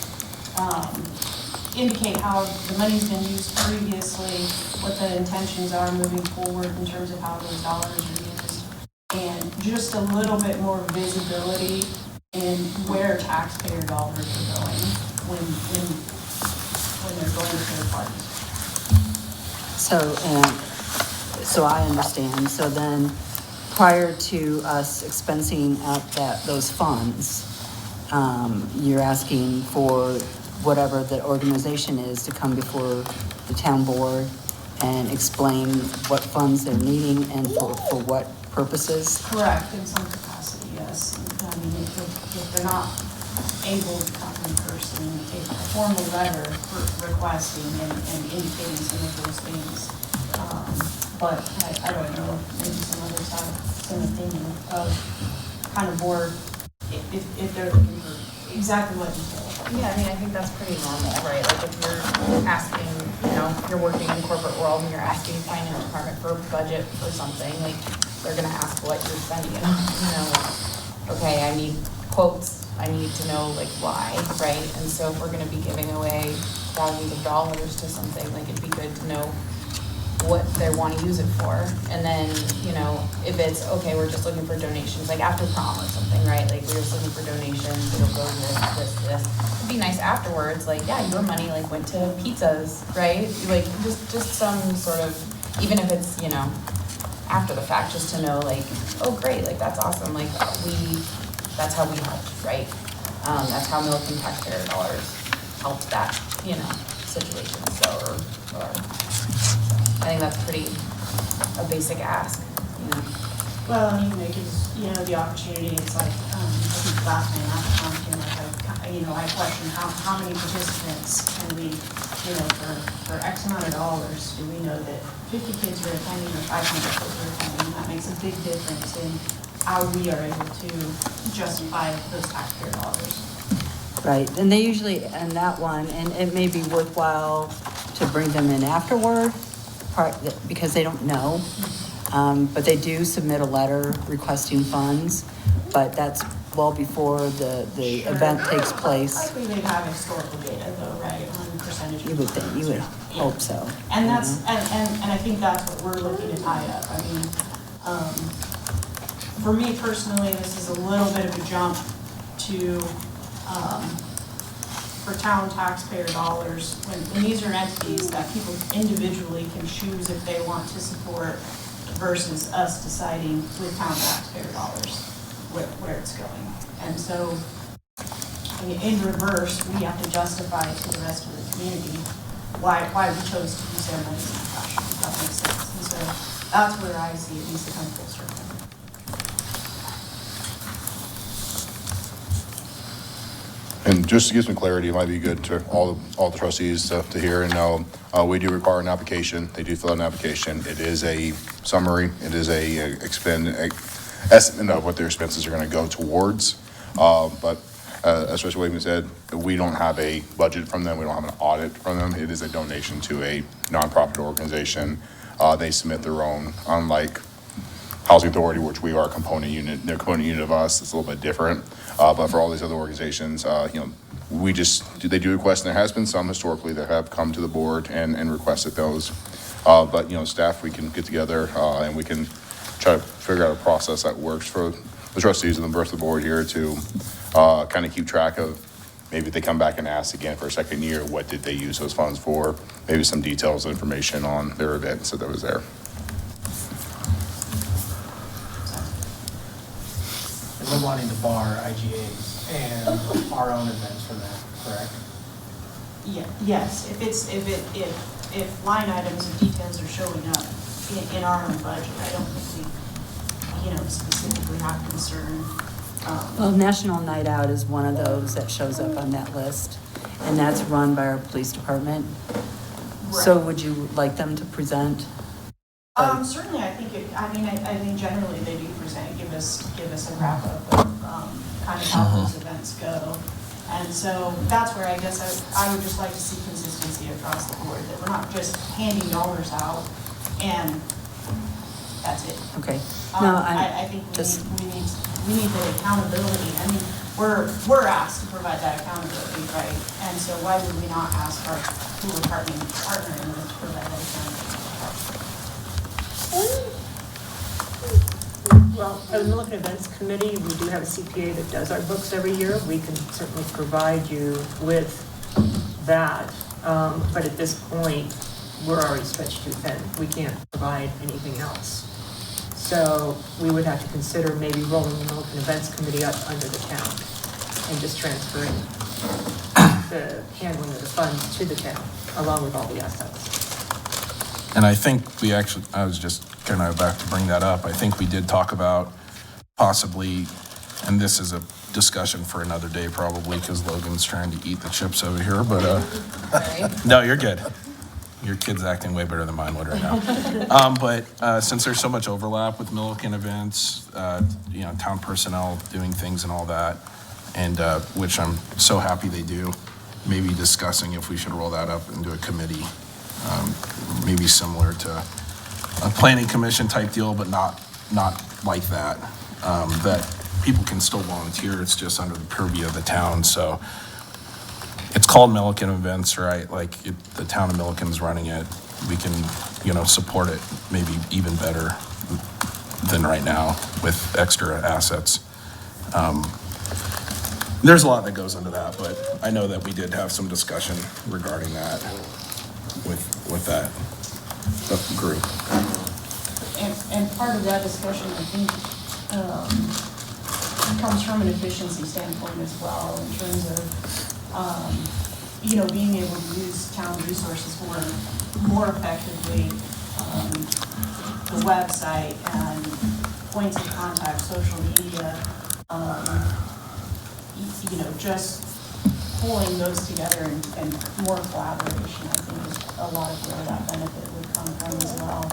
indicate how the money's been used previously, what the intentions are moving forward in terms of how those dollars are used, and just a little bit more visibility in where taxpayer dollars are going when they're going to third parties. So I understand. So then, prior to us expensing out those funds, you're asking for whatever the organization is to come before the town board and explain what funds they're needing and for what purposes? Correct, in some capacity, yes. I mean, if they're not able to come in person, a formal letter requesting and indicating some of those things. But I don't know, maybe some others have some opinion of kind of more, if they're looking for exactly what detail. Yeah, I mean, I think that's pretty normal, right? Like if you're asking, you know, you're working in corporate world and you're asking finance department for a budget for something, like they're gonna ask what you're spending it on, you know, like, okay, I need quotes, I need to know like why, right? And so if we're gonna be giving away thousands of dollars to something, like it'd be good to know what they want to use it for. And then, you know, if it's, okay, we're just looking for donations, like after prom or something, right? Like we're just looking for donations, it'll go this. It'd be nice afterwards, like, yeah, your money like went to pizzas, right? Like just some sort of, even if it's, you know, after the fact, just to know like, oh, great, like that's awesome. Like that's how we helped, right? That's how Milliken taxpayer dollars helped that, you know, situation. So, or I think that's pretty a basic ask, you know. Well, and even it gives, you know, the opportunity, it's like, I think last night after talking, like, you know, I questioned how many participants can we, you know, for X amount of dollars, do we know that 50 kids are attending or 500 kids are attending? That makes a big difference in how we are able to justify those taxpayer dollars. Right, and they usually end that one, and it may be worthwhile to bring them in afterward, because they don't know. But they do submit a letter requesting funds, but that's well before the Sure. event takes place. Likely they'd have historical data though, right, on percentage. You would think, you would hope so. And that's, and I think that's what we're looking to tie up. I mean, for me personally, this is a little bit of a jump to, for town taxpayer dollars, when these are entities that people individually can choose if they want to support versus us deciding with town taxpayer dollars where it's going. And so, in reverse, we have to justify to the rest of the community why we chose to use their money in that fashion, if that makes sense. And so that's where I see it needs to come full circle. And just to give some clarity, it might be good to all the trustees to hear and know, we do require an application. They do fill out an application. It is a summary. It is a estimate of what their expenses are going to go towards. But as Trustee Wakeman said, we don't have a budget from them. We don't have an audit from them. It is a donation to a nonprofit organization. They submit their own, unlike Housing Authority, which we are a component unit. They're a component unit of us. It's a little bit different. But for all these other organizations, you know, they do request, and there has been some historically that have come to the board and requested those. But, you know, staff, we can get together and we can try to figure out a process that works for the trustees and the rest of the board here to kind of keep track of, maybe if they come back and ask again for a second year, what did they use those funds for? Maybe some details, information on their events that was there. We're wanting to bar IGAs and our own events from that, correct? Yeah, yes, if line items and details are showing up in our own budget, I don't think we, you know, specifically have concern. Well, National Night Out is one of those that shows up on that list, and that's run by our police department. So Right. would you like them to present? Certainly, I think generally they do present, give us a wrap up of, kind of how those events go. And so that's where I guess I would just like to see consistency across the board, that we're not just handing dollars out and that's it. Okay. No, I think we need the accountability. I mean, we're asked to provide that accountability, right? And so why would we not ask our, who we're partnering with to provide that accountability? Well, as the Milliken Events Committee, we do have a CPA that does our books every year. We can certainly provide you with that. But at this point, we're already stretched too thin. We can't provide anything else. So we would have to consider maybe rolling the Milliken Events Committee up under the town and just transferring the handling of the funds to the town, along with all the assets. And I think I was just kind of about to bring that up. I think we did talk about possibly, and this is a discussion for another day probably, because Logan's trying to eat the chips over here, but no, you're good. Your kid's acting way better than mine would right now. But since there's so much overlap with Milliken events, you know, town personnel doing things and all that, and which I'm so happy they do. Maybe discussing if we should roll that up into a committee, maybe similar to a planning commission type deal, but not like that. That people can still volunteer, it's just under the purview of the town, so it's called Milliken Events, right? Like, the town of Milliken's running it. We can, support it maybe even better than right now with extra assets. There's a lot that goes into that, but I know that we did have some discussion regarding that with that group. And part of that discussion, I think, comes from an efficiency standpoint as well, in terms of, being able to use town resources more effectively, the website and points of contact, social media, just pulling those together and more collaboration, I think, is a lot of where that benefit would come from as well.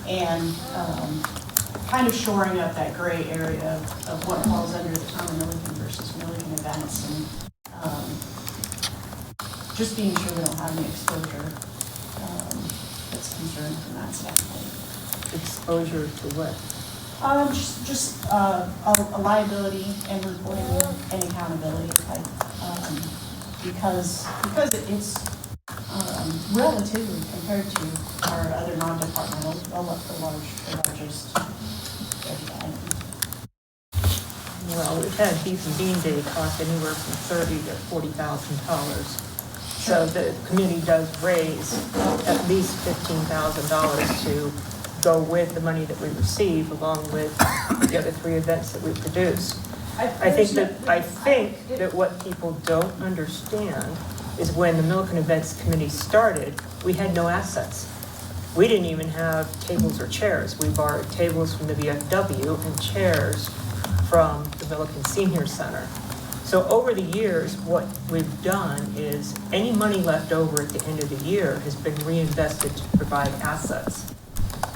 And kind of shoring up that gray area of what falls under the town of Milliken versus Milliken events, and just being sure we don't have any exposure that's concerned from that standpoint. Exposure to what? Just a liability and reporting and accountability type, because it's relatively, compared to our other non-departmental, the largest item. Well, we've had beef and bean day cost anywhere from $30,000 to $40,000. So the community does raise at least $15,000 to go with the money that we receive, along with the other 3 events that we produce. I think that what people don't understand is when the Milliken Events Committee started, we had no assets. We didn't even have tables or chairs. We borrowed tables from the VFW and chairs from the Milliken Senior Center. So over the years, what we've done is any money left over at the end of the year has been reinvested to provide assets.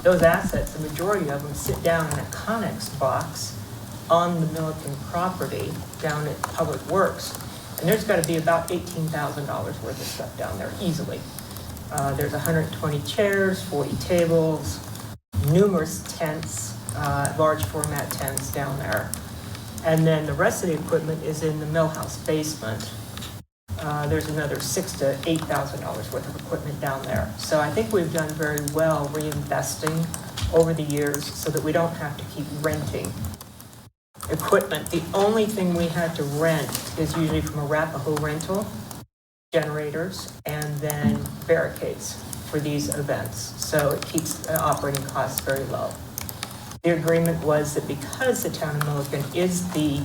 Those assets, the majority of them, sit down in a Connex box on the Milliken property down at Public Works. And there's got to be about $18,000 worth of stuff down there easily. There's 120 chairs, 40 tables, numerous tents, large format tents down there. And then the rest of the equipment is in the mill house basement. There's another $6,000 to $8,000 worth of equipment down there. So I think we've done very well reinvesting over the years so that we don't have to keep renting equipment. The only thing we had to rent is usually from Arapahoe Rental, generators, and then barricades for these events. So it keeps the operating costs very low. The agreement was that because the town of Milliken is the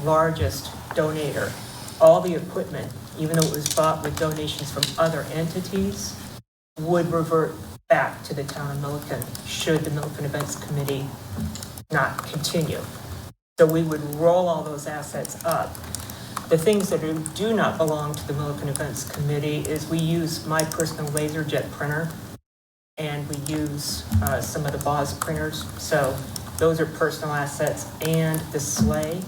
largest donator, all the equipment, even though it was bought with donations from other entities, would revert back to the town of Milliken should the Milliken Events Committee not continue. So we would roll all those assets up. The things that do not belong to the Milliken Events Committee is we use my personal LaserJet printer, and we use some of the Boz printers. So those are personal assets, and the sleigh.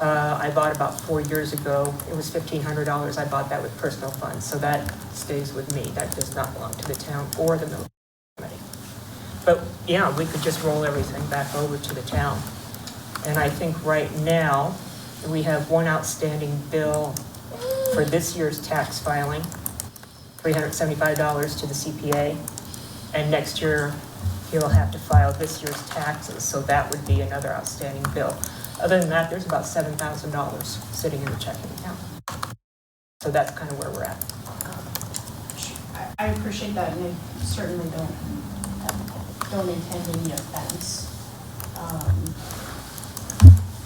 I bought about 4 years ago. It was $1,500. I bought that with personal funds. So that stays with me. That does not belong to the town or the Milliken Committee. But yeah, we could just roll everything back over to the town. And I think right now we have one outstanding bill for this year's tax filing, $375 to the CPA. And next year he'll have to file this year's taxes. So that would be another outstanding bill. Other than that, there's about $7,000 sitting in the checking account. So that's kind of where we're at. I appreciate that, and I certainly don't intend any offense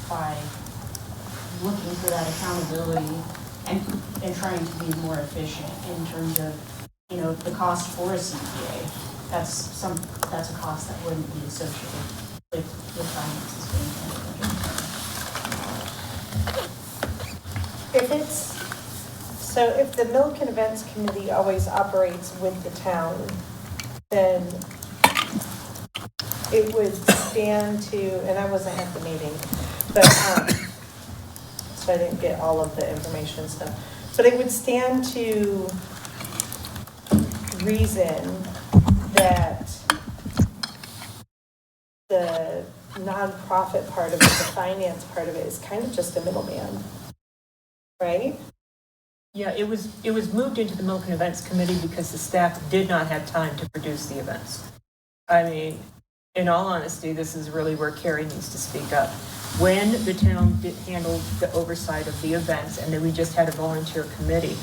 by looking for that accountability and trying to be more efficient in terms of, the cost for a CPA. That's a cost that wouldn't be associated with finances being handled. If the Milliken Events Committee always operates with the town, then it would stand to, and I wasn't at the meeting, but so so I didn't get all of the information and stuff. But it would stand to reason that the nonprofit part of it, the finance part of it, is kind of just a middleman, right? Yeah, it was moved into the Milliken Events Committee because the staff did not have time to produce the events. I mean, in all honesty, this is really where Carrie needs to speak up. When the town handled the oversight of the events and then we just had a volunteer committee,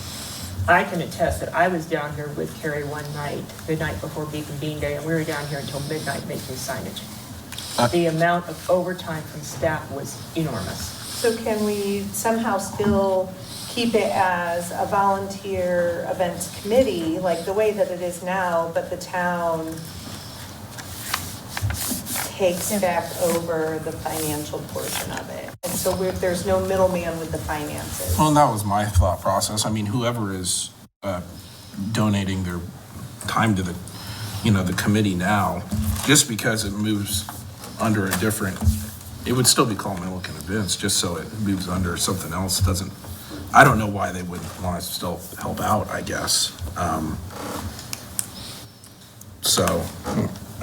I can attest that I was down here with Carrie one night, the night before Beacon Bean Day, and we were down here until midnight making signage. The amount of overtime from staff was enormous. So can we somehow still keep it as a volunteer events committee, like the way that it is now, but the town takes back over the financial portion of it? And so there's no middleman with the finances. Well, that was my thought process. I mean, whoever is donating their time to the, the committee now, just because it moves under a different, it would still be called Milliken Events, just so it moves under something else doesn't, I don't know why they wouldn't want to still help out, I guess. So,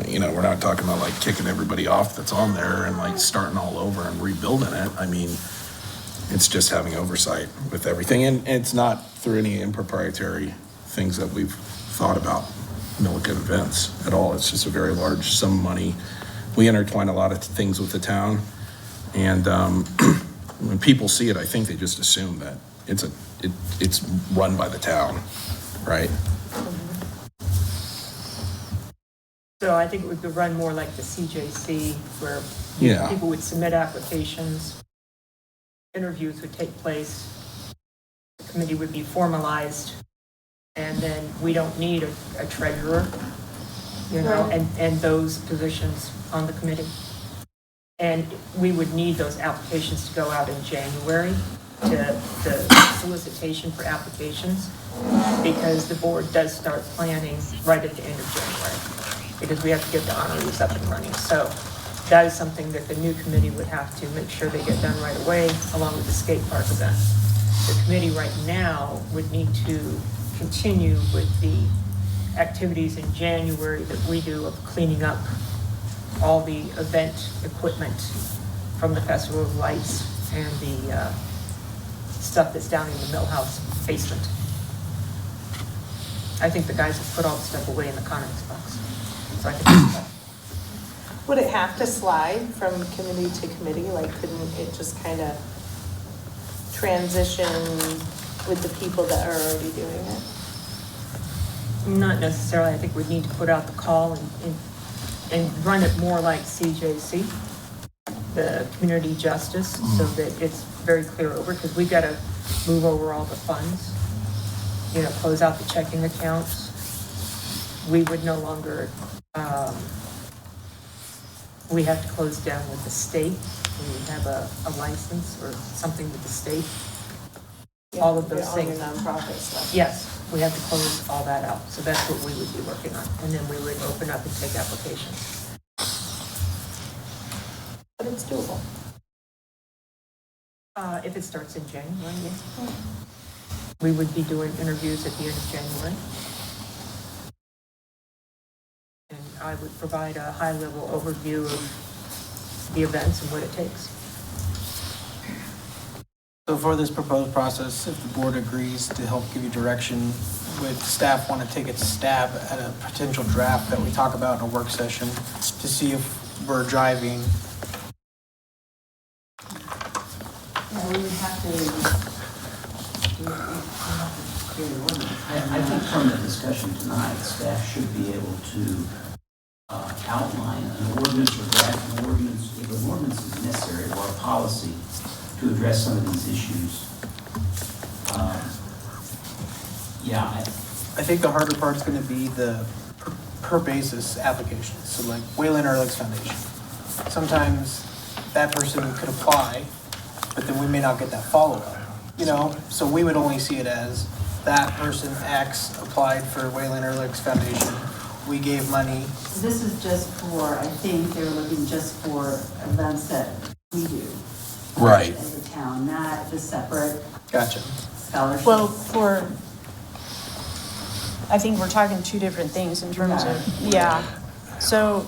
we're not talking about like kicking everybody off that's on there and like starting all over and rebuilding it. I mean, it's just having oversight with everything. And it's not through any improprietary things that we've thought about Milliken Events at all. It's just a very large sum of money. We intertwine a lot of things with the town. And when people see it, I think they just assume that it's run by the town, right? So I think it would run more like the CJC, where people would submit applications, interviews would take place, the committee would be formalized, and then we don't need a treasurer, and those positions on the committee. And we would need those applications to go out in January, to the solicitation for applications, because the board does start planning right at the end of January, because we have to get the honorees up and running. So that is something that the new committee would have to make sure they get done right away, along with the skate park event. The committee right now would need to continue with the activities in January that we do of cleaning up all the event equipment from the Festival of Lights and the stuff that's down in the mill house basement. I think the guys have put all the stuff away in the Conex box. So I think Would it have to slide from committee to committee? Like, couldn't it just kind of transition with the people that are already doing it? not necessarily. I think we'd need to put out the call and run it more like CJC, the community justice, so that it's very clear over, because we've got to move over all the funds, close out the checking accounts. We would no longer, we have to close down with the state. We have a license or something with the state. All of those things. All the nonprofit stuff. Yes, we have to close all that out. So that's what we would be working on. And then we would open up and take applications. But it's doable. If it starts in January, yes. We would be doing interviews at the end of January. And I would provide a high-level overview of the events and what it takes. So for this proposed process, if the board agrees to help give you direction, would staff want to take a stab at a potential draft that we talk about in a work session to see if we're driving? Yeah, we would have to, I think from the discussion tonight, staff should be able to outline an ordinance or draft an ordinance, if an ordinance is necessary, or a policy to address some of these issues. I think the harder part is going to be the per basis applications. So like Wayland Ehrlich's Foundation. Sometimes that person could apply, but then we may not get that follow-up, So we would only see it as that person X applied for Wayland Ehrlich's Foundation. We gave money. This is just for, I think they're looking just for events that we do. Right. As a town. town, not the separate Gotcha. scholarship. Well, I think we're talking two different things in terms of, yeah. So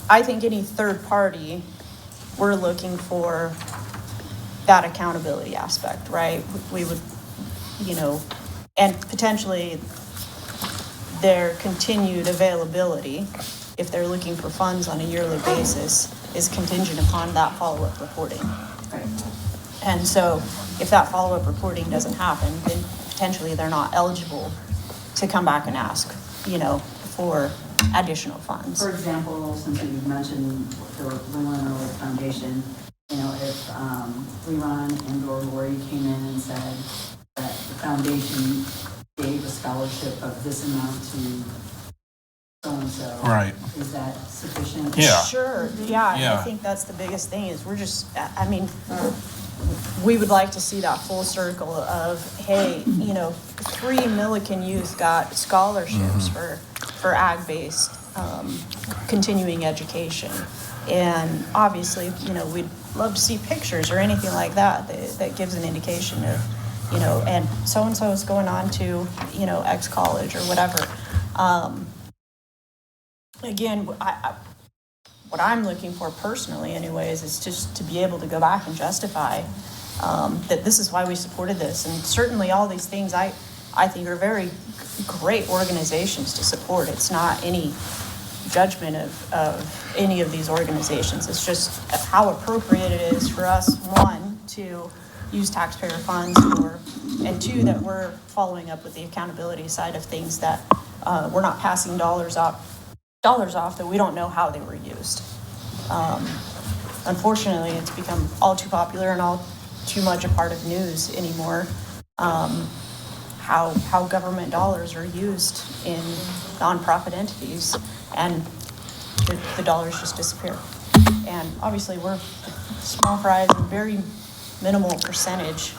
I think any third party, we're looking for that accountability aspect, right? We would, and potentially their continued availability, if they're looking for funds on a yearly basis, is contingent upon that follow-up reporting. And so if that follow-up reporting doesn't happen, then potentially they're not eligible to come back and ask, for additional funds. For example, since you mentioned the Leland Early Foundation, if Rerun and or Lori came in and said that the foundation gave a scholarship of this amount to so-and-so. Right. Is that sufficient? Yeah. Sure, yeah, and I Yeah. think that's the biggest thing is we would like to see that full circle of, hey, 3 Milliken youth got scholarships for ag-based continuing education. And obviously, we'd love to see pictures or anything like that gives an indication of, and so-and-so is going on to, X college or whatever. Again, what I'm looking for personally anyways is just to be able to go back and justify that this is why we supported this. And certainly all these things I think are very great organizations to support. It's not any judgment of any of these organizations. It's just how appropriate it is for us, one, to use taxpayer funds for, and two, that we're following up with the accountability side of things, that we're not passing dollars off that we don't know how they were used. Unfortunately, it's become all too popular and all too much a part of news anymore, how government dollars are used in nonprofit entities, and the dollars just disappear. And obviously, we're small fries and very minimal percentage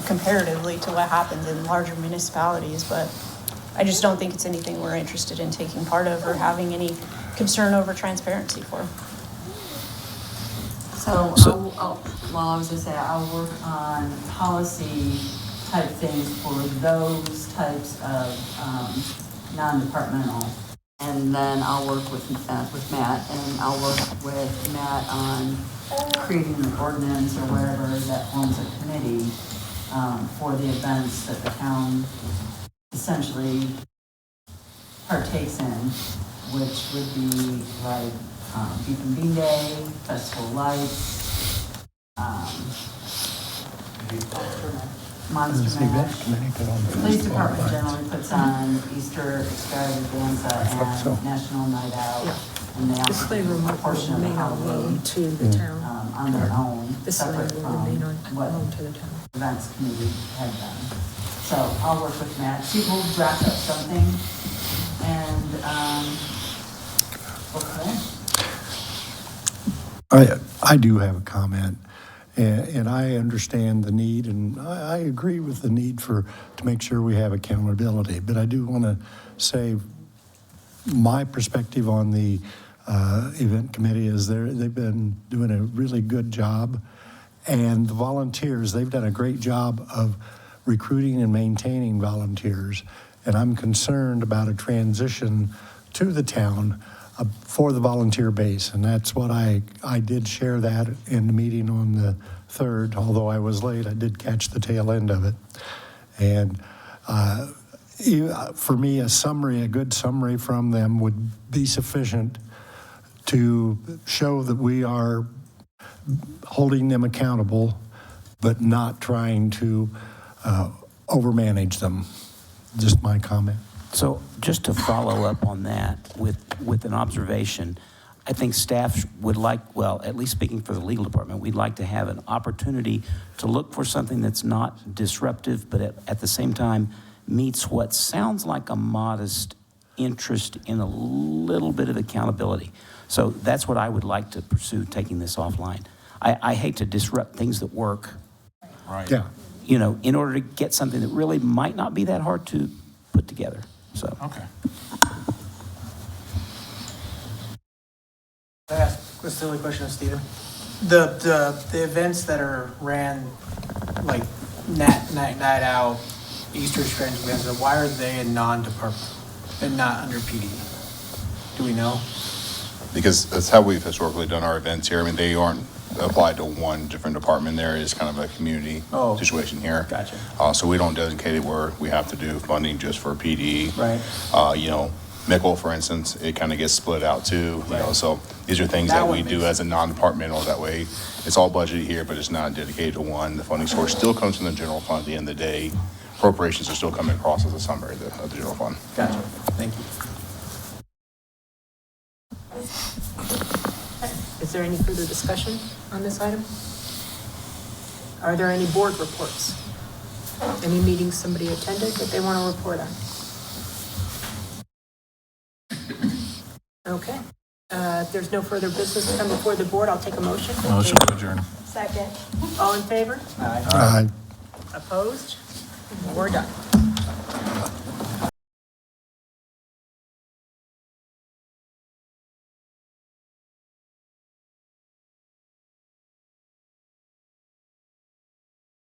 comparatively to what happens in larger municipalities, but I just don't think it's anything we're interested in taking part of or having any concern over transparency for. So, I was gonna say, I'll work on policy type things for those types of non-departmental. And then I'll work with Matt, and I'll work with Matt on creating an ordinance or whatever that forms a committee for the events that the town essentially partakes in, which would be like Beef and Bean Day, Festival of Lights, Monster Mash. Police Department generally puts on Easter Extravaganza and National Night Out. And they also do a portion of the Halloween to the town. On their own, This separate land will from remain what on to the town. events committee had done. So I'll work with Matt, see if we'll draft up something, and go from there. I do have a comment, and I understand the need, and I agree with the need to make sure we have accountability. But I do want to say my perspective on the event committee is they've been doing a really good job, and the volunteers, they've done a great job of recruiting and maintaining volunteers. And I'm concerned about a transition to the town for the volunteer base. And that's what I did share that in the meeting on the 3rd. Although I was late, I did catch the tail end of it. And for me, a good summary from them would be sufficient to show that we are holding them accountable, but not trying to overmanage them. Just my comment. So just to follow up on that with an observation, I think staff would like, well, at least speaking for the legal department, we'd like to have an opportunity to look for something that's not disruptive, but at the same time meets what sounds like a modest interest in a little bit of accountability. So that's what I would like to pursue, taking this offline. I hate to disrupt things that work. Right. Yeah. In order to get something that really might not be that hard to put together. So. Okay. Can I ask a silly question of Stephen? The events that are ran, like night out, Easter extravaganza, why are they a non-department and not under PD? Do we know? Because that's how we've historically done our events here. I mean, they aren't applied to one different department. There is kind of a community situation here. Gotcha. So we don't designate it where we have to do funding just for PD. Right. You know, Mickle, for instance, it kind of gets split out too, you know, Right. so these are things That that one we makes do as a non-departmental. That way, it's all budgeted here, but it's not dedicated to one. The funding source still comes from the general fund at the end of the day. Appropriations are still coming across as a summary of the general fund. Gotcha. Thank you. Is there any further discussion on this item? Are there any board reports? Any meetings somebody attended that they want to report on? Okay. If there's no further business to come before the board, I'll take a motion. Motion to adjourn. Second. All in favor? Aye. Opposed? We're done.